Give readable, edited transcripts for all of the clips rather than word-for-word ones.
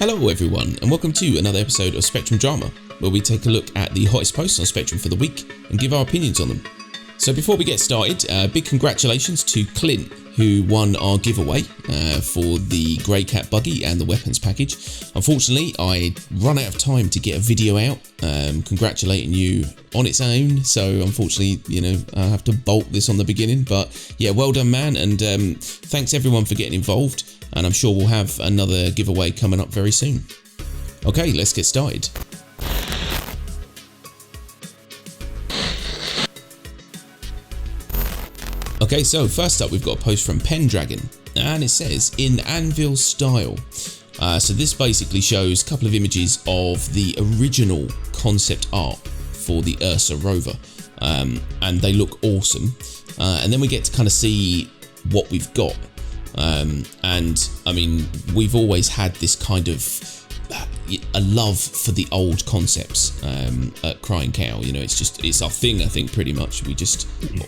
Hello everyone, and welcome to another episode of Spectrum Drama, where we take a look at the hottest posts on Spectrum for the week and give our opinions on them. So before we get started, big congratulations to Clint, who won our giveaway for the Grey Cat buggy and the weapons package. Unfortunately, I run out of time to get a video out congratulating you on its own, so unfortunately, I have to bolt this on the beginning. But yeah, well done, man, and thanks everyone for getting involved, and I'm sure we'll have another giveaway coming up very soon. Okay, let's get started. Okay, so first up we've got a post from Pendragon, and it says, in Anvil style. So this basically shows a couple of images of the original concept art for the Ursa rover, and they look awesome. And then we get to kind of see what we've got. And I mean, we've always had this kind of a love for the old concepts at Crying Cow. It's our thing, I think, pretty much. We just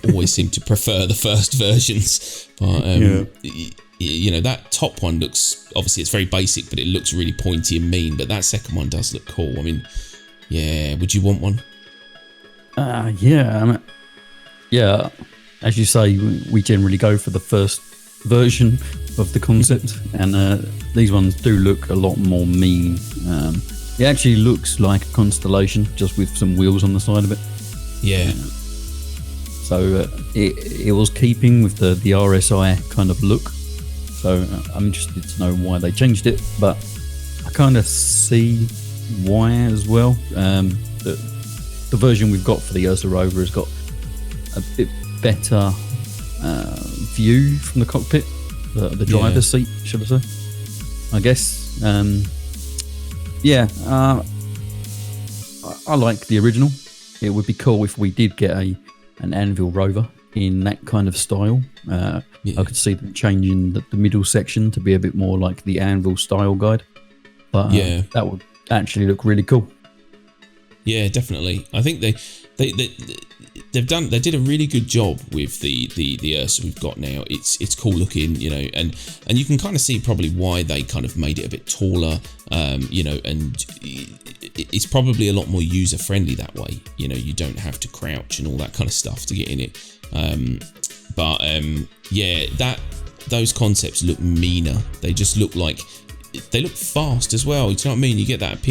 always seem to prefer the first versions. But that top one looks, obviously it's very basic, but it looks really pointy and mean. But that second one does look cool. I mean, yeah, would you want one? Yeah. As you say, we generally go for the first version of the concept, and these ones do look a lot more mean. It actually looks like a constellation, just with some wheels on the side of it. Yeah. So it was keeping with the RSI kind of look. So I'm interested to know why they changed it, but I kind of see why as well. The version we've got for the Ursa rover has got a bit better view from the cockpit, the driver's seat, should I say? I guess. I like the original. It would be cool if we did get an Anvil Rover in that kind of style. I could see them changing the middle section to be a bit more like the Anvil Style Guide. But that would actually look really cool. Yeah, definitely. I think they did a really good job with the Ursa we've got now. It's cool looking, and you can kind of see probably why they kind of made it a bit taller, and it's probably a lot more user friendly that way. You don't have to crouch and all that kind of stuff to get in it. Those concepts look meaner. They just look like they look fast as well. You know what I mean? You get that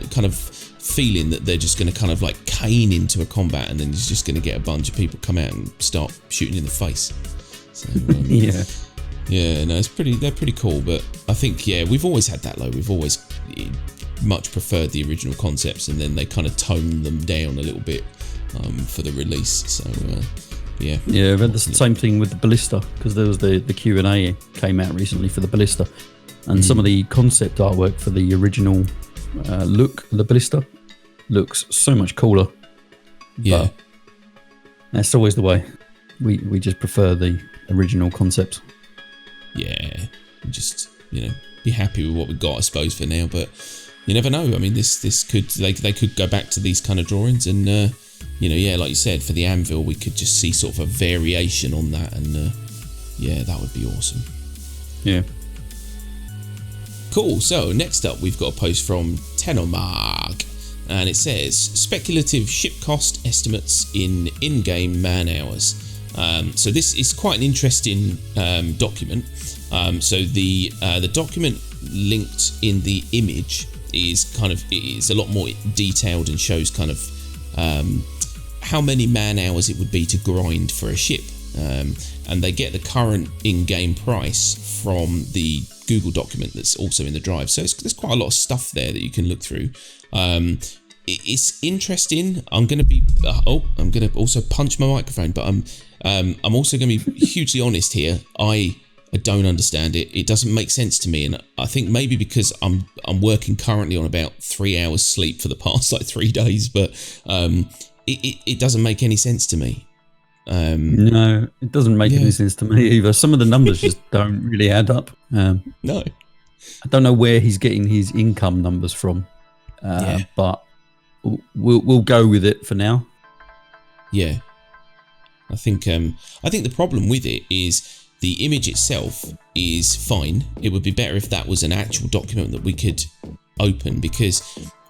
kind of feeling that they're just going to kind of like cane into a combat, and then you're just going to get a bunch of people come out and start shooting in the face. So they're pretty cool. But I think we've always had that though. We've always much preferred the original concepts, and then they kind of toned them down a little bit for the release. So we've had the same thing with the ballista, because there was the Q&A came out recently for the ballista, and some of the concept artwork for the original look of the ballista looks so much cooler. But that's always the way. We just prefer the original concepts. Yeah, just be happy with what we've got, I suppose, for now. But you never know. I mean, this could they could go back to these kind of drawings, and like you said, for the Anvil, we could just see sort of a variation on that, and that would be awesome. Yeah. Cool. So next up, we've got a post from Tenomag, and it says Speculative Ship cost estimates in-game man hours. So this is quite an interesting document. So the document linked in the image is a lot more detailed and shows kind of how many man hours it would be to grind for a ship, and they get the current in-game price from the Google document that's also in the drive. So there's quite a lot of stuff there that you can look through. It's interesting. I'm going to also punch my microphone, but I'm also going to be hugely honest here. I don't understand it. It doesn't make sense to me, and I think maybe because I'm working currently on about 3 hours sleep for the past 3 days, but it doesn't make any sense to me. No, it doesn't make any sense to me either. Some of the numbers just don't really add up. No, I don't know where he's getting his income numbers from, but we'll go with it for now. Yeah, I think the problem with it is The image itself is fine. It would be better if that was an actual document that we could open, because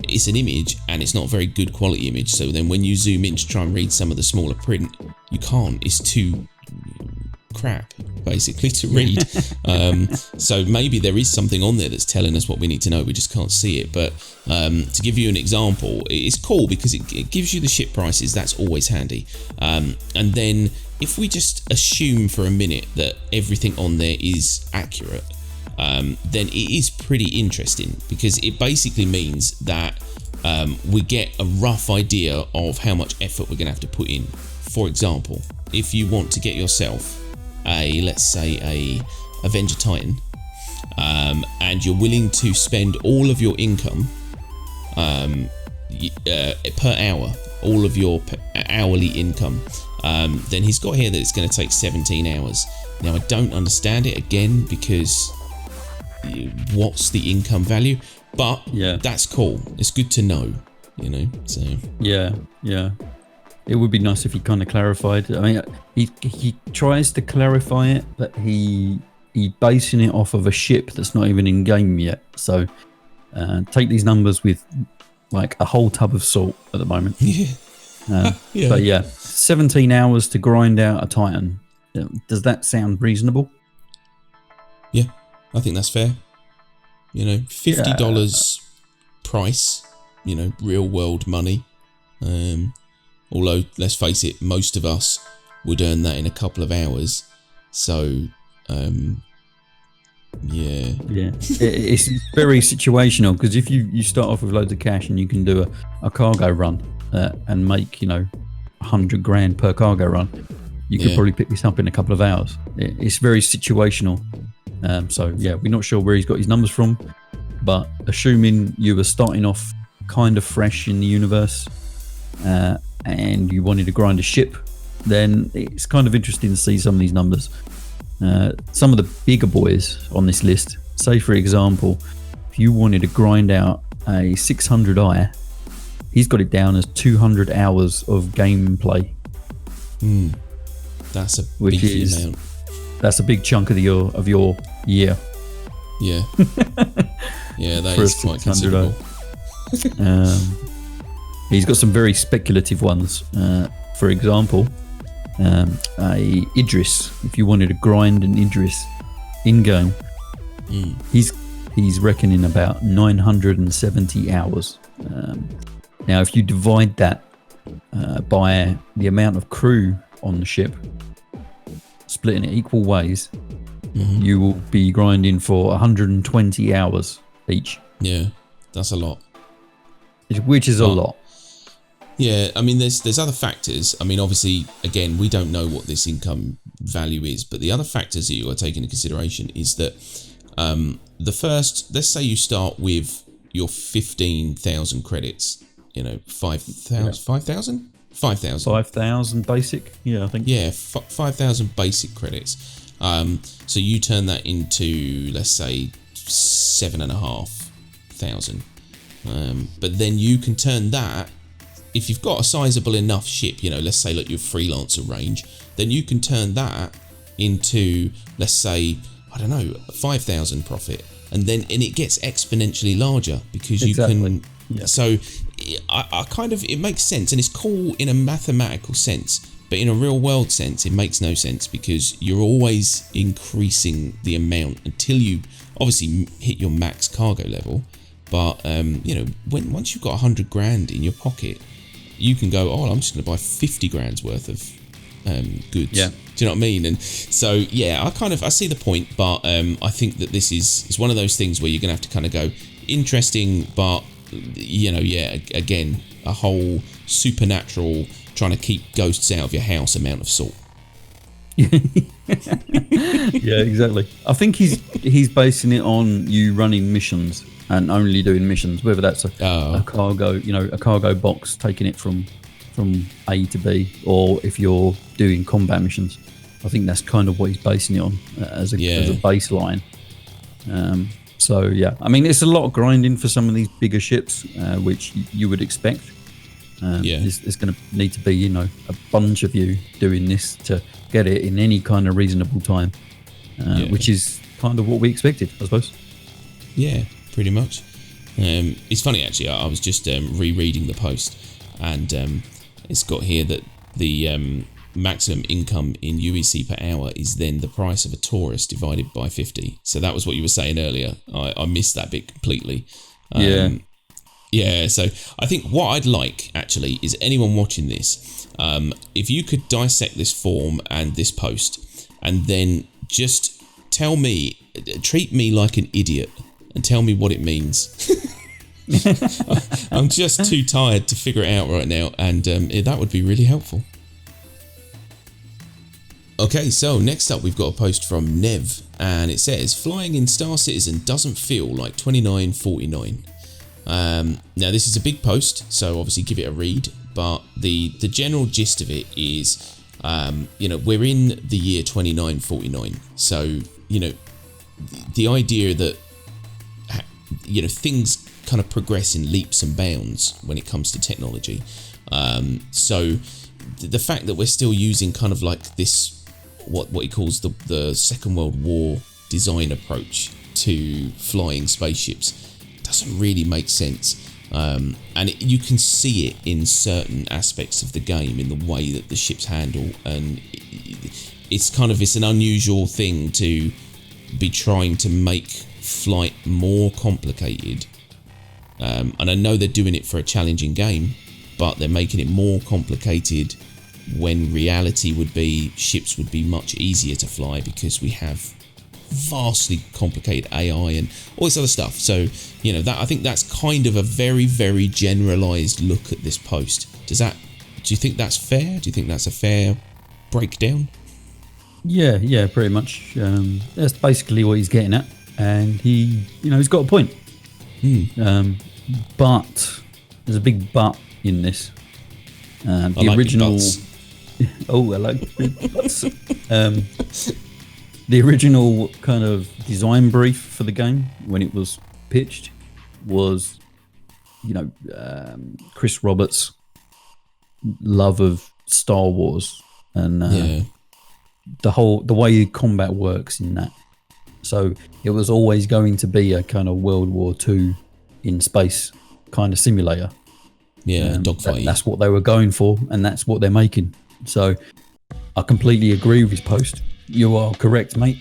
it's an image and it's not a very good quality image. So then when you zoom in to try and read some of the smaller print, you can't. It's too crap, basically, to read. So maybe there is something on there that's telling us what we need to know. We just can't see it. But to give you an example, it's cool because it gives you the ship prices. That's always handy. And then if we just assume for a minute that everything on there is accurate, then it is pretty interesting, because it basically means that we get a rough idea of how much effort we're going to have to put in. For example, if you want to get yourself let's say a Avenger Titan, and you're willing to spend all of your income per hour, all of your hourly income, then he's got here that it's going to take 17 hours. Now, I don't understand it, again, because what's the income value? But that's cool. It's good to know, so yeah. It would be nice if he kind of clarified. I mean, he tries to clarify it, but he's basing it off of a ship that's not even in game yet. So take these numbers with like a whole tub of salt at the moment. But 17 hours to grind out a Titan. Does that sound reasonable? Yeah, I think that's fair. $50 price, real world money. Although, let's face it, most of us would earn that in a couple of hours. So, it's very situational, because if you start off with loads of cash and you can do a cargo run and make, $100,000 per cargo run, you could probably pick this up in a couple of hours. It's very situational. We're not sure where he's got his numbers from, but assuming you were starting off kind of fresh in the universe, and you wanted to grind a ship, then it's kind of interesting to see some of these numbers. Some of the bigger boys on this list, say for example, if you wanted to grind out a 600i, he's got it down as 200 hours of gameplay. That's a big amount. That's a big chunk of your year. Yeah. Yeah, that is quite considerable. He's got some very speculative ones. For example, a Idris. If you wanted to grind an Idris in-game, he's reckoning about 970 hours. Now, if you divide that by the amount of crew on the ship, splitting it equal ways, you will be grinding for 120 hours each. Yeah, that's a lot. Which is a lot. Yeah, I mean, there's other factors. I mean, obviously, again, we don't know what this income value is, but the other factors that you got to take into consideration is that the first, let's say you start with your 15,000 credits, 5,000 basic. Yeah, I think. Yeah, 5,000 basic credits. So you turn that into, let's say, 7,500. But then you can turn that, if you've got a sizable enough ship, let's say like your freelancer range, then you can turn that into, let's say, 5,000 profit, and it gets exponentially larger because you can. Yeah. So I kind of, it makes sense, and it's cool in a mathematical sense, but in a real world sense, it makes no sense, because you're always increasing the amount until you obviously hit your max cargo level. But once you've got $100,000 in your pocket, you can go, I'm just going to buy $50,000 worth of goods. Yeah. Do you know what I mean? And so I see the point, but I think that this is one of those things where you're going to have to kind of go, interesting, but again, a whole supernatural trying to keep ghosts out of your house amount of salt. Yeah, exactly. I think he's basing it on you running missions and only doing missions, whether that's a cargo, a cargo box taking it from A to B, or if you're doing combat missions. I think that's kind of what he's basing it on as a baseline. I mean, it's a lot of grinding for some of these bigger ships, which you would expect. There's going to need to be, a bunch of you doing this to get it in any kind of reasonable time. which is kind of what we expected, I suppose. Yeah, pretty much. It's funny, actually. I was just rereading the post, and it's got here that the maximum income in UEC per hour is then the price of a Taurus divided by 50. So that was what you were saying earlier. I missed that bit completely. Yeah, so I think what I'd like, actually, is anyone watching this, if you could dissect this form and this post, and then just treat me like an idiot, and tell me what it means. I'm just too tired to figure it out right now, and that would be really helpful. Okay, so next up we've got a post from Nev, and it says, flying in Star Citizen doesn't feel like 2949. Now this is a big post, so obviously give it a read, but the general gist of it is, we're in the year 2949, so, the idea that, things kind of progress in leaps and bounds when it comes to technology. So the fact that we're still using kind of like this, what he calls the Second World War design approach to flying spaceships doesn't really make sense. And you can see it in certain aspects of the game in the way that the ships handle, and it's an unusual thing to be trying to make flight more complicated. And I know they're doing it for a challenging game, but they're making it more complicated when reality would be ships would be much easier to fly because we have vastly complicated AI and all this other stuff. So, I think that's kind of a very, very generalized look at this post. Do you think that's fair? Do you think that's a fair breakdown? Yeah, pretty much. That's basically what he's getting at, and he's got a point. But there's a big but in this. The original. Oh, I like big butts. The original kind of design brief for the game when it was pitched was, Chris Roberts' love of Star Wars and the way combat works in that. So it was always going to be a kind of World War II in space kind of simulator. Yeah, dogfight. That's what they were going for, and that's what they're making. So I completely agree with his post. You are correct, mate.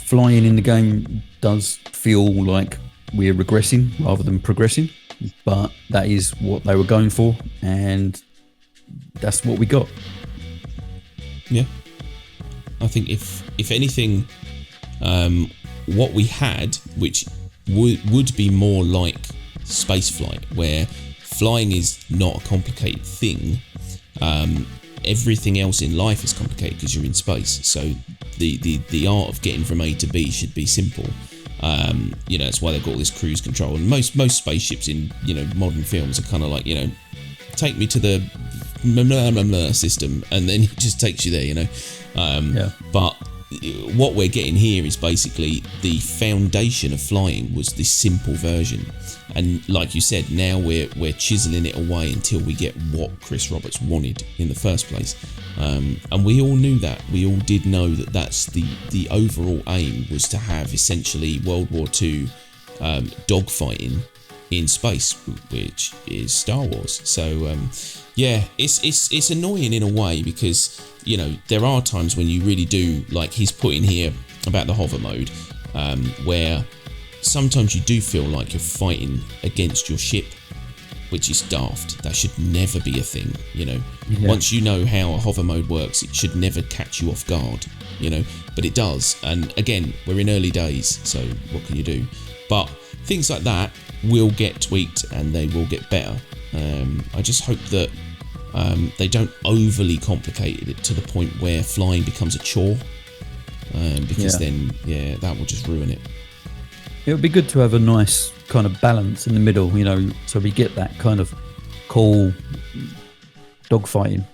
Flying in the game does feel like we're regressing rather than progressing, but that is what they were going for, and that's what we got. Yeah. I think if anything, what we had, which would be more like spaceflight, where flying is not a complicated thing. Everything else in life is complicated because you're in space. So the art of getting from A to B should be simple. That's why they've got all this cruise control. And most spaceships in modern films are kind of like take me to the blah, blah, blah, blah system, and then it just takes you there. But what we're getting here is basically the foundation of flying was this simple version, and like you said, now we're chiseling it away until we get what Chris Roberts wanted in the first place, and we all knew that. We all did know that that's the overall aim was to have essentially World War II dogfighting in space, which is Star Wars. So it's annoying in a way because there are times when you really do, like he's put in here about the hover mode, where sometimes you do feel like you're fighting against your ship, which is daft. That should never be a thing. Once you know how a hover mode works, it should never catch you off guard, but it does. And again, we're in early days, so what can you do? But things like that will get tweaked and they will get better. I just hope that they don't overly complicate it to the point where flying becomes a chore, because then that will just ruin it. It would be good to have a nice kind of balance in the middle, so we get that kind of cool dogfighting,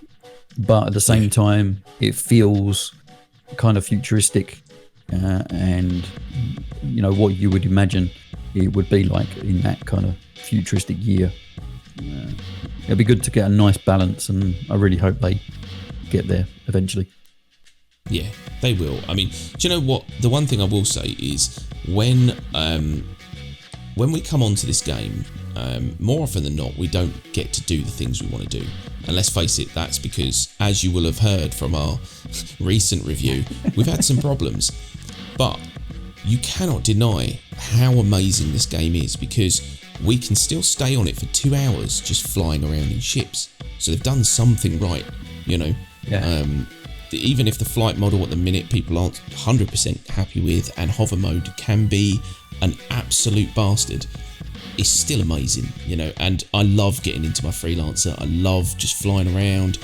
but at the same time it feels kind of futuristic, and what you would imagine it would be like in that kind of futuristic year. It'd be good to get a nice balance, and I really hope they get there eventually. Yeah, they will. I mean, do you know what? The one thing I will say is when we come onto this game, more often than not, we don't get to do the things we want to do. And let's face it, that's because, as you will have heard from our recent review, we've had some problems. But you cannot deny how amazing this game is, because we can still stay on it for 2 hours just flying around in ships. So they've done something right, you know. Yeah. Even if the flight model at the minute people aren't 100% happy with, and hover mode can be an absolute bastard, it's still amazing, you know. And I love getting into my freelancer. I love just flying around,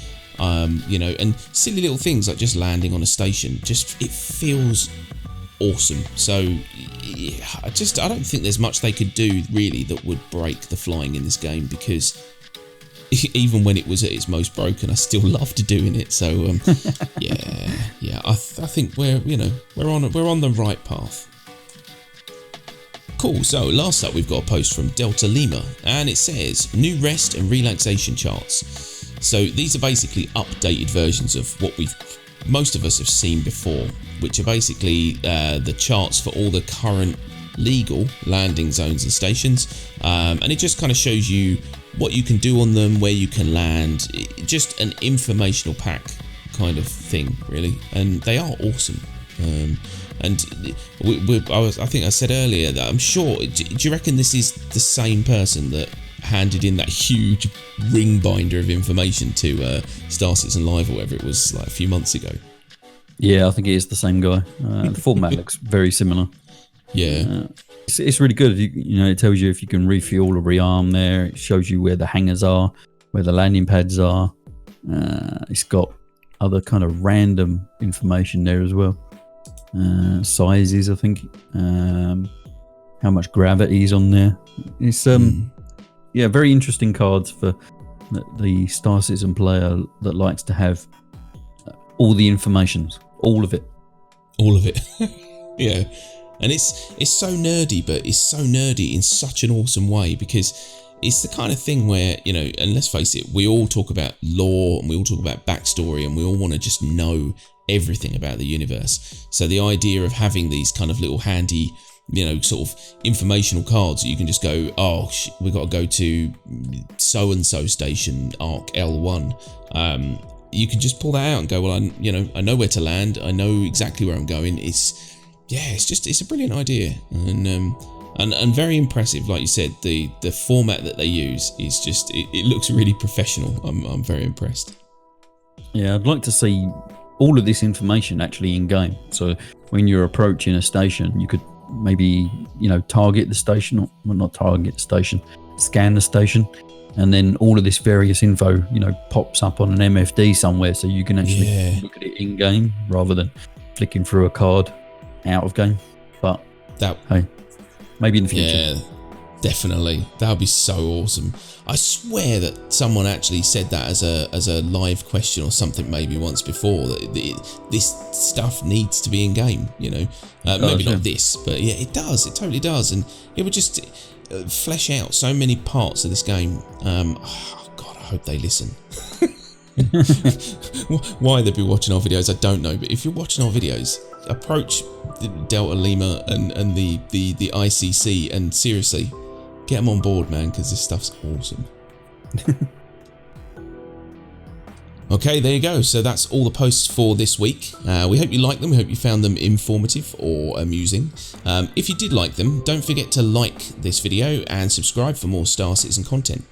you know, and silly little things like just landing on a station. Just, it feels awesome. So yeah, I don't think there's much they could do really that would break the flying in this game, because even when it was at its most broken, I still loved doing it. So yeah, I think we're on the right path. Cool. So last up, we've got a post from Delta Lima, and it says new rest and relaxation charts. So these are basically updated versions of what most of us have seen before, which are basically the charts for all the current legal landing zones and stations, and it just kind of shows you what you can do on them, where you can land, just an informational pack kind of thing, really. And they are awesome. And I think I said earlier that I'm sure. Do you reckon this is the same person that handed in that huge ring binder of information to Star Citizen Live or whatever it was, like a few months ago? Yeah, I think it is the same guy. The format looks very similar. Yeah. It's really good. You know, it tells you if you can refuel or rearm there. It shows you where the hangars are, where the landing pads are. It's got other kind of random information there as well. Sizes, I think. How much gravity is on there. It's very interesting cards for the Star Citizen player that likes to have all the information, all of it. Yeah. And it's so nerdy, but it's so nerdy in such an awesome way, because it's the kind of thing where, you know, and let's face it, we all talk about lore and we all talk about backstory and we all want to just know everything about the universe. So the idea of having these kind of little handy, you know, sort of informational cards that you can just go, oh, we've got to go to so-and-so station, ARC L1. You can just pull that out and go, well, I know where to land. I know exactly where I'm going. It's a brilliant idea, and very impressive. Like you said, the format that they use is just, it looks really professional. I'm very impressed. Yeah, I'd like to see all of this information actually in game. So when you're approaching a station, you could maybe, you know, target the station, or well, not target the station, scan the station, and then all of this various info, you know, pops up on an MFD somewhere, so you can actually look at it in game rather than flicking through a card out of game. But hey, maybe in the future. Yeah, definitely. That would be so awesome. I swear that someone actually said that as a live question or something maybe once before, that this stuff needs to be in game, you know. Maybe not this, but yeah, it does. It totally does. And it would just flesh out so many parts of this game. God, I hope they listen. Why they'd be watching our videos, I don't know. But if you're watching our videos, approach Delta Lima and the ICC and seriously get them on board, man, because this stuff's awesome. Okay, there you go. So that's all the posts for this week. We hope you liked them. We hope you found them informative or amusing. If you did like them, don't forget to like this video and subscribe for more Star Citizen content.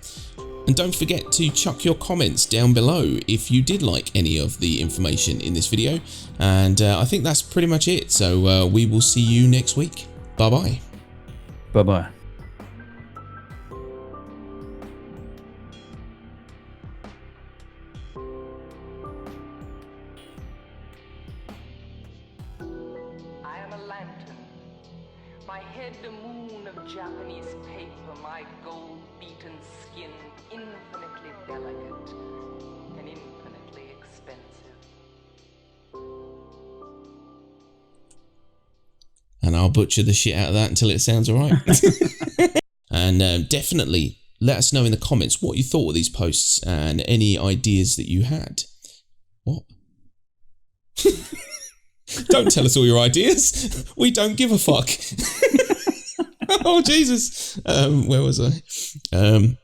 And don't forget to chuck your comments down below if you did like any of the information in this video. And I think that's pretty much it. So we will see you next week. Bye-bye. Bye-bye. I am a lantern. My head a moon of Japanese paper, my gold-beaten skin infinitely delicate and infinitely expensive. And I'll butcher the shit out of that until it sounds alright. And definitely let us know in the comments what you thought of these posts and any ideas that you had. What? Don't tell us all your ideas. We don't give a fuck. Oh, Jesus. Where was I?